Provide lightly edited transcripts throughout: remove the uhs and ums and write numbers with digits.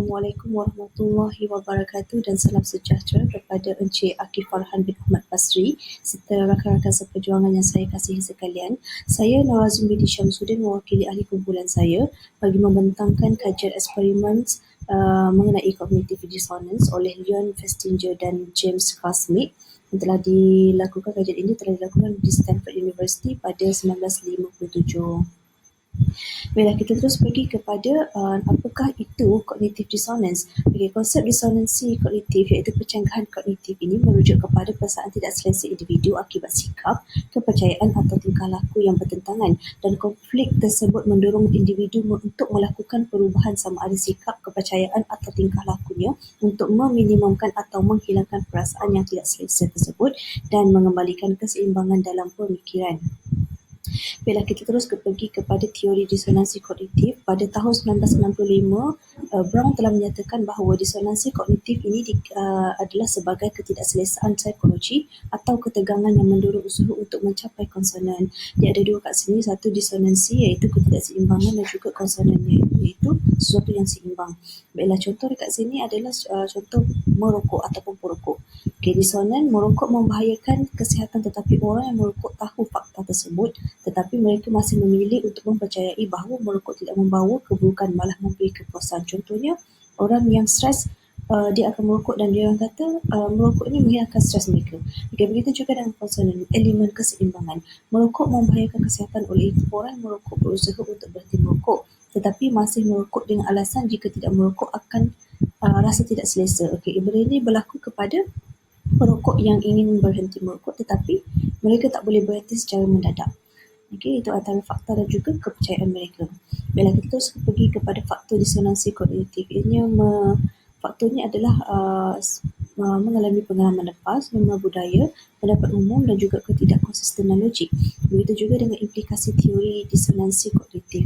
Assalamualaikum warahmatullahi wabarakatuh dan salam sejahtera kepada Encik Akif Farhan bin Ahmad Basri serta rakan-rakan seperjuangan yang saya kasihi sekalian. Saya Nawazim binti Syamsuddin mewakili ahli kumpulan saya bagi membentangkan kajian eksperimen mengenai cognitive dissonance oleh Leon Festinger dan James Cosmic yang telah dilakukan. Kajian ini telah dilakukan di Stanford University pada 1957. Baiklah, kita terus pergi kepada apakah itu cognitive dissonance. Okay, konsep disonansi kognitif iaitu pencanggahan kognitif ini merujuk kepada perasaan tidak selesa individu akibat sikap, kepercayaan atau tingkah laku yang bertentangan, dan konflik tersebut mendorong individu untuk melakukan perubahan sama ada sikap, kepercayaan atau tingkah lakunya untuk meminimumkan atau menghilangkan perasaan yang tidak selesa tersebut dan mengembalikan keseimbangan dalam pemikiran. Baiklah, kita terus pergi kepada teori disonansi kognitif. Pada tahun 1965, Brown telah menyatakan bahawa disonansi kognitif ini adalah sebagai ketidakselesaan psikologi atau ketegangan yang mendorong usaha untuk mencapai konsonan. Dia ada dua kat sini, satu disonansi iaitu ketidakseimbangan dan juga konsonannya iaitu sesuatu yang seimbang. Baiklah, contoh dekat sini adalah contoh merokok ataupun perokok. Okay, disonan, merokok membahayakan kesihatan tetapi orang yang merokok tahu fakta tersebut tetapi mereka masih memilih untuk mempercayai bahawa merokok tidak membawa keburukan, malah memberi kepuasan. Contohnya, orang yang stres, dia akan merokok dan dia orang kata merokok ini menghilangkan stres mereka. Okay, begitu juga dengan konsonan, elemen keseimbangan. Merokok membahayakan kesihatan, oleh itu orang merokok berusaha untuk berhenti merokok tetapi masih merokok dengan alasan jika tidak merokok akan rasa tidak selesa. Okay, benda ini berlaku kepada perokok yang ingin berhenti merokok tetapi mereka tak boleh berhenti secara mendadak. Okay, itu antara fakta dan juga kepercayaan mereka. Bila kita terus pergi kepada faktor disonansi kognitif, faktornya adalah mengalami pengalaman lepas, norma budaya, pendapat umum dan juga ketidakkonsistenan logik. Begitu juga dengan implikasi teori disonansi kognitif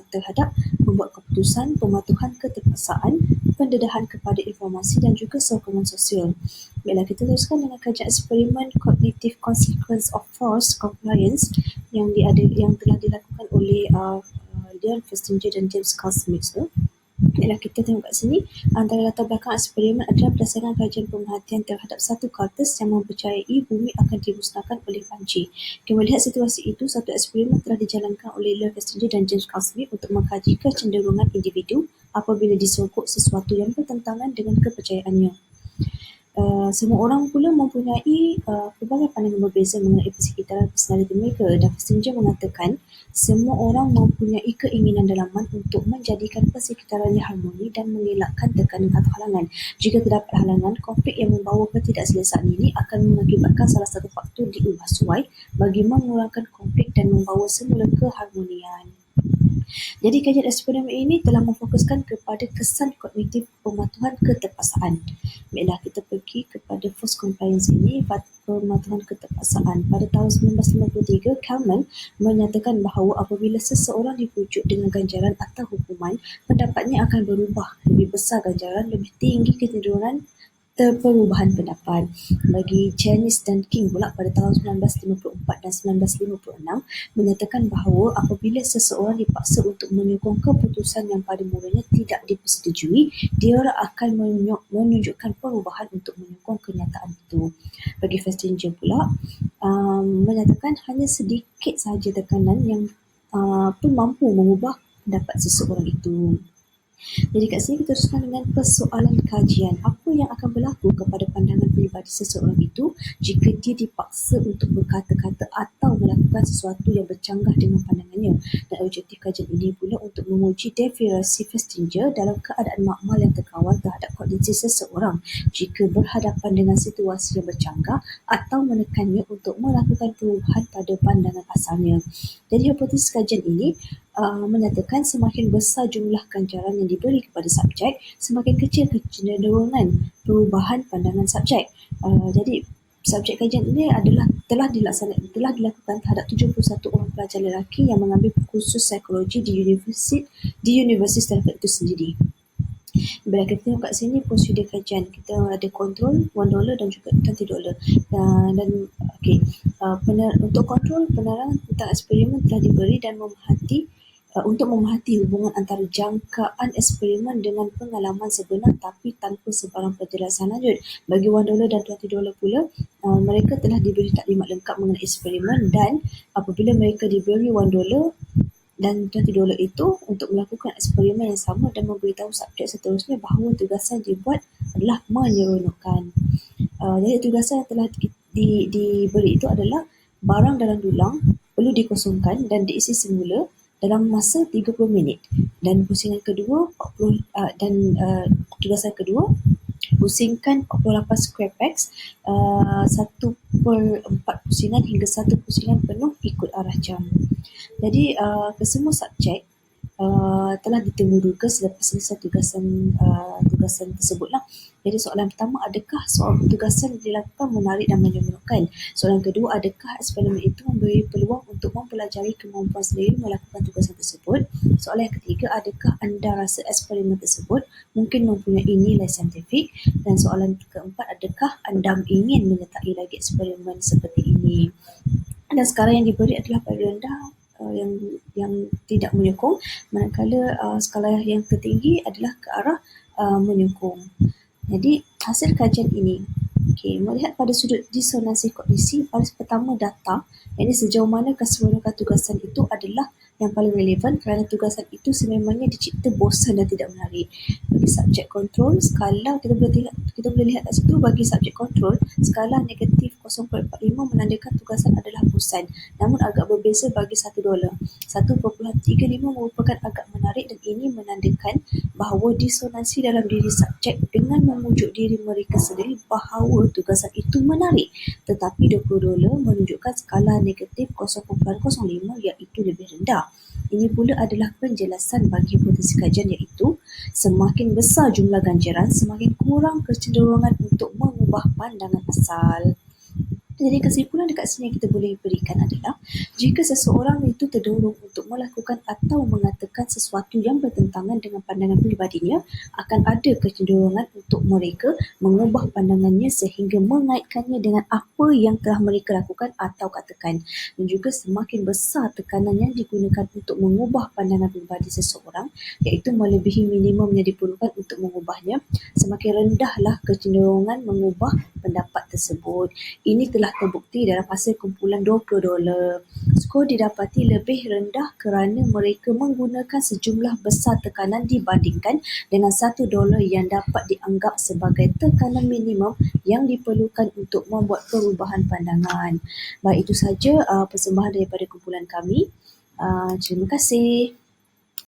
terhadap membuat keputusan, pematuhan keterpaksaan, pendedahan kepada informasi dan juga sokongan sosial. Baiklah, kita teruskan dengan kajian eksperimen Cognitive Consequence of Forced Compliance yang telah dilakukan oleh Leon Festinger dan James Cosmic. Baiklah, kita tengok kat sini, antara latar belakang eksperimen adalah berdasarkan kajian pemerhatian terhadap satu kartus yang mempercayai bumi akan dimusnahkan oleh banjir. Melihat situasi itu, satu eksperimen telah dijalankan oleh Leon Festinger dan James Cosmic untuk mengkaji kecenderungan individu apabila disogok sesuatu yang bertentangan dengan kepercayaannya. Semua orang pula mempunyai pelbagai pandangan berbeza mengenai persekitaran personaliti mereka, dan Festinger mengatakan semua orang mempunyai keinginan dalaman untuk menjadikan persekitarannya harmoni dan mengelakkan tekanan atau halangan. Jika terdapat halangan, konflik yang membawa ketidakselesaan ini akan mengakibatkan salah satu faktor diubah suai bagi mengurangkan konflik dan membawa semula keharmonian. Jadi kajian eksperimen ini telah memfokuskan kepada kesan kognitif pematuhan keterpaksaan. Baiklah, kita pergi kepada force compliance ini, pematuhan keterpaksaan. Pada tahun 1953, Kalman menyatakan bahawa apabila seseorang dipujuk dengan ganjaran atau hukuman, pendapatnya akan berubah. Lebih besar ganjaran, lebih tinggi kecenderungan perubahan pendapat. Bagi Janice dan King pula pada tahun 1954 dan 1956 menyatakan bahawa apabila seseorang dipaksa untuk menyokong keputusan yang pada mulanya tidak dipersetujui, dia akan menunjukkan perubahan untuk menyokong kenyataan itu. Bagi Festinger pula menyatakan hanya sedikit sahaja tekanan yang pun mampu mengubah pendapat seseorang itu. Jadi kat sini kita teruskan dengan persoalan kajian. Apa yang akan berlaku kepada pandangan peribadi seseorang itu jika dia dipaksa untuk berkata-kata atau melakukan sesuatu yang bercanggah dengan pandangannya? Dan objektif kajian ini pula untuk menguji definisi Festinger dalam keadaan makmal yang terkawal terhadap kondisi seseorang jika berhadapan dengan situasi yang bercanggah atau menekannya untuk melakukan perubahan pada pandangan asalnya. Jadi hipotesis kajian ini menyatakan semakin besar jumlah ganjaran yang diberi kepada subjek, semakin kecil kecenderungan perubahan pandangan subjek. Jadi subjek kajian ini telah dilakukan terhadap 71 orang pelajar lelaki yang mengambil kursus psikologi di Universiti Stanford itu sendiri. Bila kita tengok kat sini prosedur kajian, kita ada kontrol $1 dan juga $20. Untuk kontrol, penerangan tentang eksperimen telah diberi dan memerhati untuk memerhati hubungan antara jangkaan eksperimen dengan pengalaman sebenar tapi tanpa sebarang penjelasan lanjut. Bagi $1 dan $20 pula, mereka telah diberi taklimat lengkap mengenai eksperimen dan apabila mereka diberi $1 dan $20 itu untuk melakukan eksperimen yang sama dan memberitahu subjek seterusnya bahawa tugasan yang dibuat adalah menyeronokkan. Jadi tugasan yang telah diberi itu adalah barang dalam dulang perlu dikosongkan dan diisi semula dalam masa 30 minit. Dan pusingan kedua 40 dan tugasan kedua, pusingkan 48 square pegs, 1/4 pusingan hingga 1 pusingan penuh ikut arah jam. Jadi kesemua subjek telah ditemu duga selepas selesai tugasan tersebutlah. Jadi soalan pertama, adakah soal tugasan dilakukan menarik dan menyeronokkan? Soalan kedua, adakah eksperimen itu memberi peluang untuk mempelajari kemampuan sendiri melakukan tugasan tersebut? Soalan yang ketiga, adakah anda rasa eksperimen tersebut mungkin mempunyai nilai saintifik? Dan soalan keempat, adakah anda ingin menyertai lagi eksperimen seperti ini? Dan skala yang diberi adalah paling rendah, yang tidak menyokong, manakala skala yang tertinggi adalah ke arah menyokong. Jadi hasil kajian ini, melihat pada sudut disonansi kognisi, baris pertama data, ini sejauh mana keseronokan tugasan itu adalah yang paling relevan kerana tugasan itu sememangnya dicipta bosan dan tidak menarik. Bagi subjek kontrol, skala kita boleh lihat kat situ, bagi subjek kontrol, skala negatif 0.45 menandakan tugasan adalah bosan, namun agak berbeza bagi $1. 1.35 merupakan agak menarik dan ini menandakan bahawa disonansi dalam diri subjek dengan memujuk diri mereka sendiri bahawa tugasan itu menarik. Tetapi $20 menunjukkan skala negatif 0.05 iaitu lebih rendah. Ini pula adalah penjelasan bagi hipotesi kajian, iaitu semakin besar jumlah ganjaran, semakin kurang kecenderungan untuk mengubah pandangan asal. Jadi kesimpulan dekat sini yang kita boleh berikan adalah jika seseorang itu terdorong untuk melakukan atau mengatakan sesuatu yang bertentangan dengan pandangan pribadinya, akan ada kecenderungan untuk mereka mengubah pandangannya sehingga mengaitkannya dengan apa yang telah mereka lakukan atau katakan. Dan juga semakin besar tekanan yang digunakan untuk mengubah pandangan pribadi seseorang, iaitu melebihi minimum yang diperlukan untuk mengubahnya, semakin rendahlah kecenderungan mengubah pendapat tersebut. Ini telah terbukti dalam hasil kumpulan $20. Skor didapati lebih rendah kerana mereka menggunakan sejumlah besar tekanan dibandingkan dengan $1 yang dapat dianggap sebagai tekanan minimum yang diperlukan untuk membuat perubahan pandangan. Baik, itu saja persembahan daripada kumpulan kami. Terima kasih.